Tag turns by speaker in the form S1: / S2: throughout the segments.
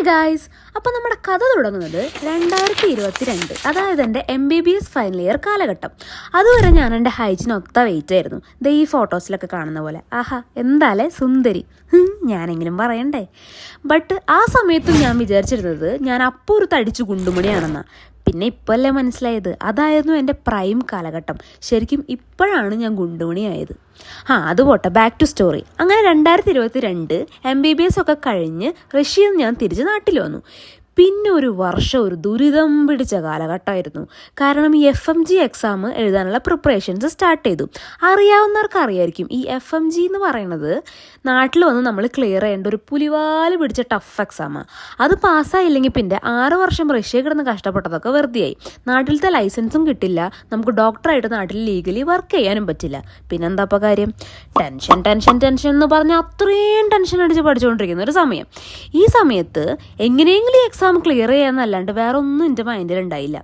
S1: Guys, അപ്പോൾ നമ്മുടെ കഥ തുടങ്ങുന്നത് 2022, അതായത് എൻ്റെ MBBS ഫൈനൽ ഇയർ കാലഘട്ടം. അതുവരെ ഞാൻ എൻ്റെ ഹൈറ്റിനൊത്ത വെയിറ്റ് ആയിരുന്നു. ദേ ഈ ഫോട്ടോസിലൊക്കെ കാണുന്ന പോലെ. ആഹാ, എന്താലേ സുന്ദരി, ഞാനെങ്കിലും പറയണ്ടേ. ബട്ട് ആ സമയത്തും ഞാൻ വിചാരിച്ചിരുന്നത് ഞാൻ അപ്പോൾ ഒരു തടിച്ചു ഗുണ്ടുമണിയാണെന്നാണ്. പിന്നെ ഇപ്പോഴല്ലേ മനസ്സിലായത് അതായിരുന്നു എൻ്റെ പ്രൈം കാലഘട്ടം. ശരിക്കും ഇപ്പോഴാണ് ഞാൻ ഗുണ്ടുമണിയായത്. അത് പോട്ടെ, ബാക്ക് ടു സ്റ്റോറി. അങ്ങനെ 2022 MBBS ഒക്കെ കഴിഞ്ഞ് റഷ്യയിൽ നിന്ന് ഞാൻ തിരിച്ച് നാട്ടിൽ വന്നു. പിന്നെ ഒരു വർഷം ഒരു ദുരിതം പിടിച്ച കാലഘട്ടമായിരുന്നു. കാരണം ഈ FMG എക്സാം എഴുതാനുള്ള പ്രിപ്പറേഷൻസ് സ്റ്റാർട്ട് ചെയ്തു. അറിയാവുന്നവർക്ക് അറിയായിരിക്കും, ഈ FMG എന്ന് പറയുന്നത് നാട്ടിൽ വന്ന് നമ്മൾ ക്ലിയർ ചെയ്യേണ്ട ഒരു പുലിവാല് പിടിച്ച ടഫ് എക്സാമാണ്. അത് പാസ്സായില്ലെങ്കിൽ പിന്നെ 6 വർഷം റഷ്യ കിടന്ന് കഷ്ടപ്പെട്ടതൊക്കെ വെറുതെയായി. നാട്ടിലത്തെ ലൈസൻസും കിട്ടില്ല, നമുക്ക് ഡോക്ടറായിട്ട് നാട്ടിൽ ലീഗലി വർക്ക് ചെയ്യാനും പറ്റില്ല. പിന്നെന്താ ഇപ്പോൾ കാര്യം? ടെൻഷൻ എന്ന് പറഞ്ഞാൽ അത്രയും ടെൻഷൻ അടിച്ച് പഠിച്ചുകൊണ്ടിരിക്കുന്ന ഒരു സമയം. ഈ സമയത്ത് എങ്ങനെയെങ്കിലും എക്സാം ക്ലിയർ ചെയ്യാന്നല്ലാണ്ട് വേറെ ഒന്നും എൻ്റെ മൈൻഡിലുണ്ടായില്ല.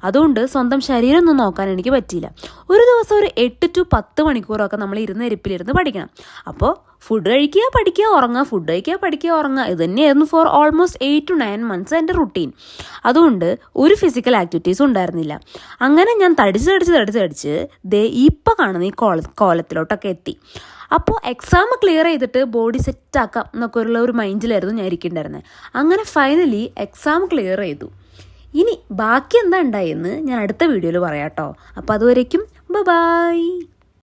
S1: അതുകൊണ്ട് സ്വന്തം ശരീരം ഒന്നും നോക്കാൻ എനിക്ക് പറ്റിയില്ല. ഒരു ദിവസം ഒരു 8 to 10 മണിക്കൂറൊക്കെ നമ്മൾ ഇരിപ്പിലിരുന്ന് പഠിക്കണം. അപ്പോൾ ഫുഡ് കഴിക്കുക, പഠിക്കുക, ഉറങ്ങുക, ഫുഡ് കഴിക്കുക, പഠിക്കുക, ഉറങ്ങുക, ഇത് തന്നെയായിരുന്നു ഫോർ ഓൾമോസ്റ്റ് 8 to 9 months എൻ്റെ റുട്ടീൻ. അതുകൊണ്ട് ഒരു ഫിസിക്കൽ ആക്ടിവിറ്റീസും ഉണ്ടായിരുന്നില്ല. അങ്ങനെ ഞാൻ തടിച്ച് ദേ ഇപ്പം കാണുന്ന ഈ കോലത്തിലോട്ടൊക്കെ എത്തി. അപ്പോൾ എക്സാം ക്ലിയർ ചെയ്തിട്ട് ബോഡി സെറ്റാക്കാം എന്നൊക്കെ ഉള്ള ഒരു മൈൻഡിലായിരുന്നു ഞാൻ ഇരിക്കേണ്ടായിരുന്നത്. അങ്ങനെ ഫൈനലി എക്സാം ക്ലിയർ ചെയ്തു. ഇനി ബാക്കി എന്താ ഉണ്ടായെന്ന് ഞാൻ അടുത്ത വീഡിയോയിൽ പറയാം കേട്ടോ. അപ്പോൾ അതുവരേക്കും ബൈ.